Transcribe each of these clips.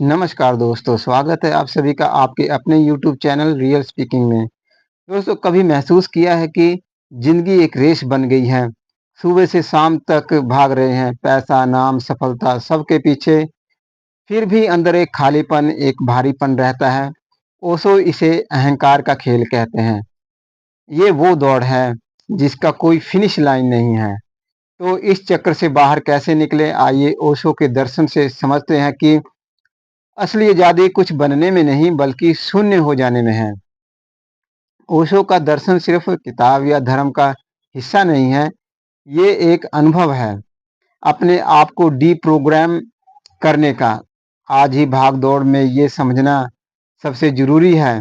नमस्कार दोस्तों, स्वागत है आप सभी का आपके अपने यूट्यूब चैनल रियल स्पीकिंग में। दोस्तों कभी महसूस किया है कि ज़िंदगी एक रेस बन गई है, सुबह से शाम तक भाग रहे हैं, पैसा, नाम, सफलता सबके पीछे, फिर भी अंदर एक खालीपन, एक भारीपन रहता है। ओशो इसे अहंकार का खेल कहते हैं। ये वो दौड़ है जिसका कोई फिनिश लाइन नहीं है। तो इस चक्र से बाहर कैसे निकले आइए ओशो के दर्शन से समझते हैं कि असली आज़ादी कुछ बनने में नहीं बल्कि शून्य हो जाने में है। ओशो का दर्शन सिर्फ किताब या धर्म का हिस्सा नहीं है, ये एक अनुभव है अपने आप को डीप्रोग्राम करने का। आज ही भाग दौड़ में ये समझना सबसे ज़रूरी है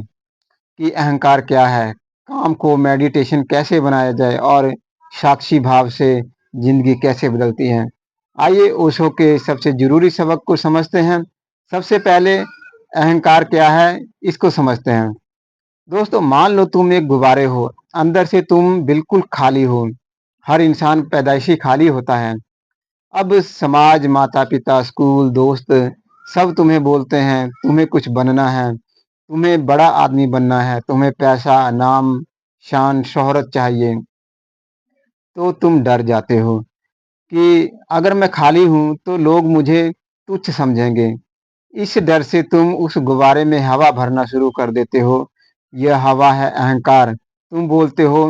कि अहंकार क्या है, काम को मेडिटेशन कैसे बनाया जाए और साक्षी भाव से ज़िंदगी कैसे बदलती है। आइए ओशो के सबसे ज़रूरी सबक को समझते हैं। सबसे पहले अहंकार क्या है, इसको समझते हैं। दोस्तों मान लो तुम एक गुब्बारे हो, अंदर से तुम बिल्कुल खाली हो। हर इंसान पैदाइशी खाली होता है। अब समाज, माता-पिता, स्कूल, दोस्त सब तुम्हें बोलते हैं, तुम्हें कुछ बनना है, तुम्हें बड़ा आदमी बनना है, तुम्हें पैसा, नाम, शान, शोहरत चाहिए। तो तुम डर जाते हो कि अगर मैं खाली हूँ तो लोग मुझे तुच्छ समझेंगे। इस डर से तुम उस गुब्बारे में हवा भरना शुरू कर देते हो। यह हवा है अहंकार। तुम बोलते हो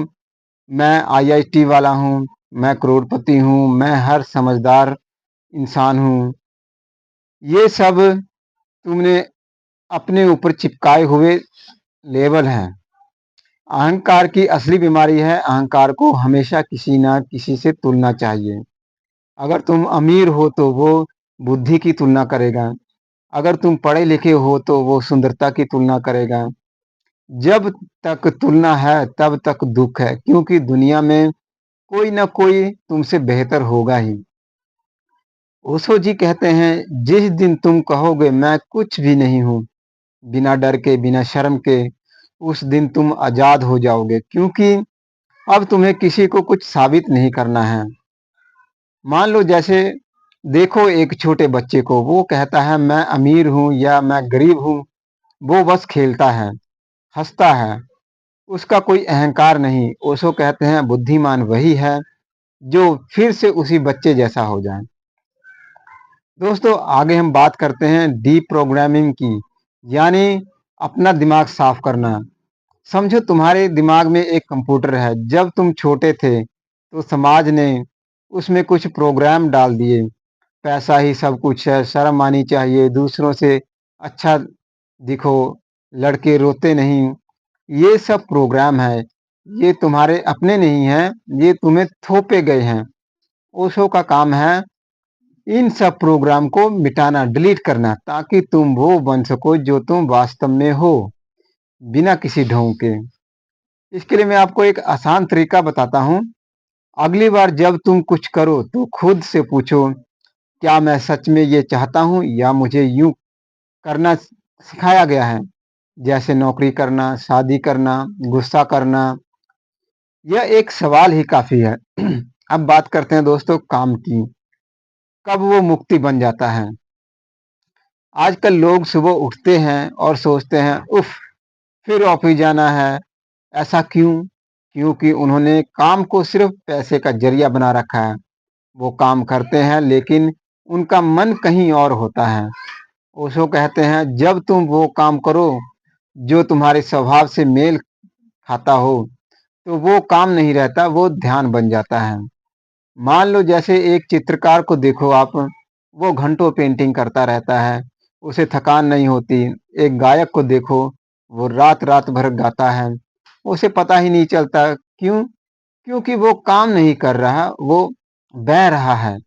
मैं आईआईटी वाला हूँ, मैं करोड़पति हूँ, मैं हर समझदार इंसान हूँ। ये सब तुमने अपने ऊपर चिपकाए हुए लेबल हैं। अहंकार की असली बीमारी है अहंकार को हमेशा किसी ना किसी से तुलना चाहिए। अगर तुम अमीर हो तो वो बुद्धि की तुलना करेगा। अगर तुम पढ़े लिखे हो तो वो सुंदरता की तुलना करेगा। जब तक तुलना है तब तक दुख है क्योंकि दुनिया में कोई ना कोई तुमसे बेहतर होगा ही। ओशो जी कहते हैं जिस दिन तुम कहोगे मैं कुछ भी नहीं हूँ, बिना डर के, बिना शर्म के, उस दिन तुम आजाद हो जाओगे क्योंकि अब तुम्हें किसी को कुछ साबित नहीं करना है। मान लो जैसे देखो एक छोटे बच्चे को, वो कहता है मैं अमीर हूँ या मैं गरीब हूँ। वो बस खेलता है, हंसता है, उसका कोई अहंकार नहीं। ओशो कहते हैं बुद्धिमान वही है जो फिर से उसी बच्चे जैसा हो जाए। दोस्तों आगे हम बात करते हैं डीप प्रोग्रामिंग की, यानी अपना दिमाग साफ करना। समझो तुम्हारे दिमाग में एक कंप्यूटर है। जब तुम छोटे थे तो समाज ने उसमें कुछ प्रोग्राम डाल दिए। पैसा ही सब कुछ है, शर्म आनी चाहिए, दूसरों से अच्छा दिखो, लड़के रोते नहीं। ये सब प्रोग्राम है, ये तुम्हारे अपने नहीं हैं, ये तुम्हें थोपे गए हैं। ओशो का काम है इन सब प्रोग्राम को मिटाना, डिलीट करना, ताकि तुम वो बन सको जो तुम वास्तव में हो, बिना किसी ढोंग के। इसके लिए मैं आपको एक आसान तरीका बताता हूँ। अगली बार जब तुम कुछ करो तो खुद से पूछो, क्या मैं सच में ये चाहता हूँ या मुझे यूँ करना सिखाया गया है? जैसे नौकरी करना, शादी करना, गुस्सा करना। यह एक सवाल ही काफ़ी है। अब बात करते हैं दोस्तों काम की। कब वो मुक्ति बन जाता है? आजकल लोग सुबह उठते हैं और सोचते हैं उफ़! फिर ऑफ़िस जाना है। ऐसा क्यों? क्योंकि उन्होंने काम को सिर्फ़ पैसे का ज़रिया बना रखा है। वो काम करते हैं लेकिन उनका मन कहीं और होता है। ओशो कहते हैं जब तुम वो काम करो जो तुम्हारे स्वभाव से मेल खाता हो, तो वो काम नहीं रहता, वो ध्यान बन जाता है। मान लो जैसे एक चित्रकार को देखो आप, वो घंटों पेंटिंग करता रहता है, उसे थकान नहीं होती। एक गायक को देखो, वो रात-रात भर गाता है, उसे पता ही नहीं चलता। क्यों? क्योंकि वो काम नहीं कर रहा, वो बह रहा है।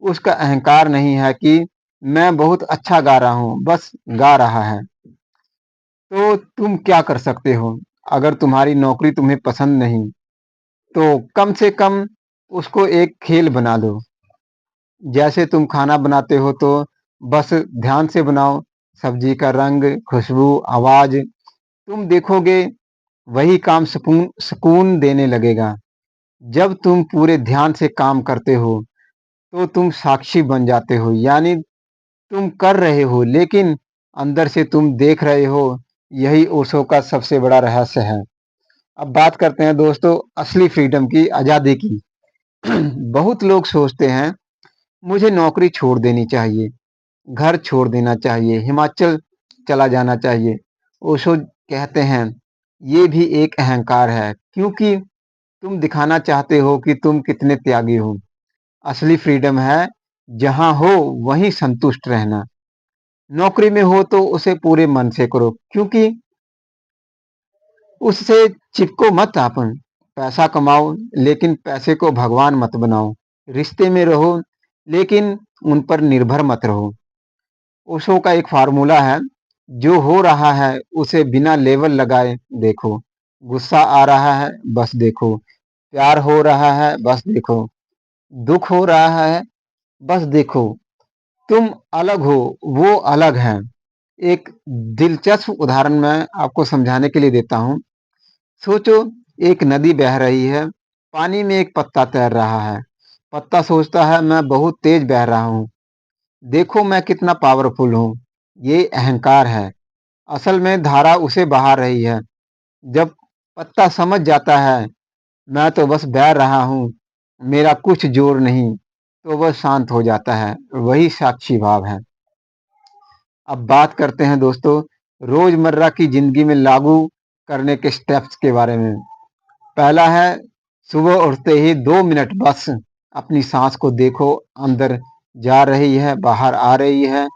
उसका अहंकार नहीं है कि मैं बहुत अच्छा गा रहा हूँ, बस गा रहा है। तो तुम क्या कर सकते हो? अगर तुम्हारी नौकरी तुम्हें पसंद नहीं, तो कम से कम उसको एक खेल बना दो। जैसे तुम खाना बनाते हो तो बस ध्यान से बनाओ, सब्जी का रंग, खुशबू, आवाज़। तुम देखोगे वही काम सुकून देने लगेगा। जब तुम पूरे ध्यान से काम करते हो, तो तुम साक्षी बन जाते हो, यानी तुम कर रहे हो लेकिन अंदर से तुम देख रहे हो, यही ओशो का सबसे बड़ा रहस्य है। अब बात करते हैं दोस्तों असली फ्रीडम की, आज़ादी की। बहुत लोग सोचते हैं मुझे नौकरी छोड़ देनी चाहिए, घर छोड़ देना चाहिए, हिमाचल चला जाना चाहिए। ओशो कहते हैं ये भी एक अहंकार है, क्योंकि तुम दिखाना चाहते हो कि तुम कितने त्यागी हो। असली फ्रीडम है जहां हो वहीं संतुष्ट रहना। नौकरी में हो तो उसे पूरे मन से करो, क्योंकि उससे चिपको मत आपन। पैसा कमाओ लेकिन पैसे को भगवान मत बनाओ। रिश्ते में रहो लेकिन उन पर निर्भर मत रहो। ओशो का एक फार्मूला है, जो हो रहा है उसे बिना लेवल लगाए देखो। गुस्सा आ रहा है बस देखो, प्यार हो रहा है बस देखो, दुख हो रहा है बस देखो। तुम अलग हो, वो अलग है। एक दिलचस्प उदाहरण मैं आपको समझाने के लिए देता हूँ। सोचो एक नदी बह रही है, पानी में एक पत्ता तैर रहा है। पत्ता सोचता है मैं बहुत तेज बह रहा हूँ, देखो मैं कितना पावरफुल हूँ। ये अहंकार है। असल में धारा उसे बहा रही है। जब पत्ता समझ जाता है मैं तो बस बह रहा हूँ, मेरा कुछ जोर नहीं, तो वह शांत हो जाता है। वही साक्षी भाव है। अब बात करते हैं दोस्तों रोजमर्रा की जिंदगी में लागू करने के स्टेप्स के बारे में। पहला है सुबह उठते ही 2 मिनट बस अपनी सांस को देखो, अंदर जा रही है बाहर आ रही है,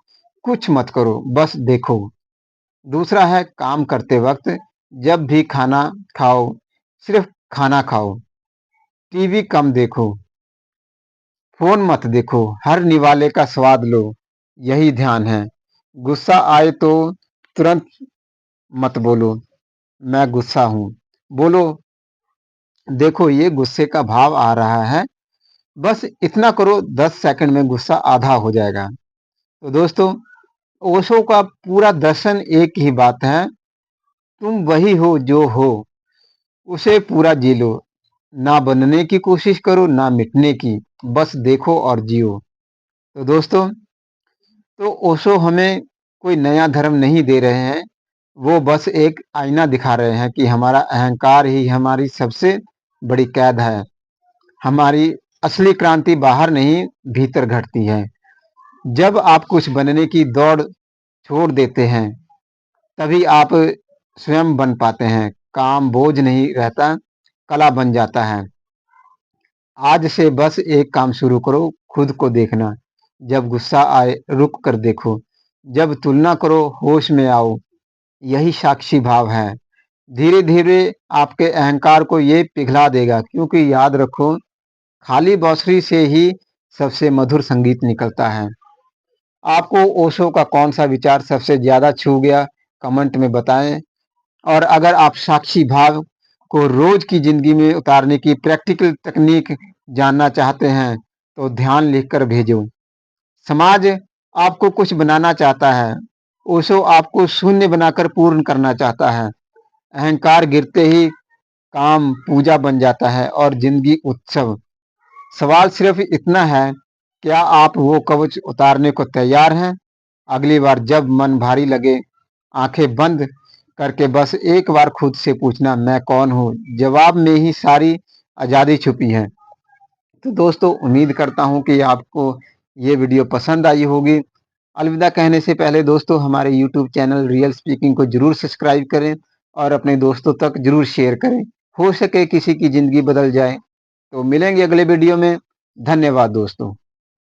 कुछ मत करो बस देखो। दूसरा है काम करते वक्त जब भी खाना खाओ सिर्फ खाना खाओ, टीवी कम देखो, फोन मत देखो, हर निवाले का स्वाद लो, यही ध्यान है। गुस्सा आए तो तुरंत मत बोलो मैं गुस्सा हूं, बोलो देखो ये गुस्से का भाव आ रहा है। बस इतना करो, 10 सेकंड में गुस्सा आधा हो जाएगा। तो दोस्तों ओशो का पूरा दर्शन एक ही बात है, तुम वही हो जो हो, उसे पूरा जी लो। ना बनने की कोशिश करो ना मिटने की, बस देखो और जियो। तो दोस्तों तो ओशो हमें कोई नया धर्म नहीं दे रहे हैं, वो बस एक आईना दिखा रहे हैं कि हमारा अहंकार ही हमारी सबसे बड़ी कैद है। हमारी असली क्रांति बाहर नहीं भीतर घटती है। जब आप कुछ बनने की दौड़ छोड़ देते हैं तभी आप स्वयं बन पाते हैं। काम बोझ नहीं रहता, कला बन जाता है। आज से बस एक काम शुरू करो, खुद को देखना। जब गुस्सा आए रुक कर देखो, जब तुलना करो होश में आओ, यही साक्षी भाव है। धीरे धीरे आपके अहंकार को ये पिघला देगा, क्योंकि याद रखो खाली बांसुरी से ही सबसे मधुर संगीत निकलता है। आपको ओशो का कौन सा विचार सबसे ज्यादा छू गया, कमेंट में बताएं। और अगर आप साक्षी भाव को रोज की जिंदगी में उतारने की प्रैक्टिकल तकनीक जानना चाहते हैं तो ध्यान लिखकर भेजो। समाज आपको कुछ बनाना चाहता है, ओशो आपको शून्य बनाकर पूर्ण करना चाहता है। अहंकार गिरते ही काम पूजा बन जाता है और जिंदगी उत्सव। सवाल सिर्फ इतना है, क्या आप वो कवच उतारने को तैयार हैं? अगली बार जब मन भारी लगे, आंखें बंद करके बस एक बार खुद से पूछना मैं कौन हूँ। जवाब में ही सारी आज़ादी छुपी है। तो दोस्तों उम्मीद करता हूँ कि आपको ये वीडियो पसंद आई होगी। अलविदा कहने से पहले दोस्तों हमारे यूट्यूब चैनल रियल स्पीकिंग को जरूर सब्सक्राइब करें और अपने दोस्तों तक जरूर शेयर करें। हो सके किसी की ज़िंदगी बदल जाए। तो मिलेंगे अगले वीडियो में। धन्यवाद दोस्तों।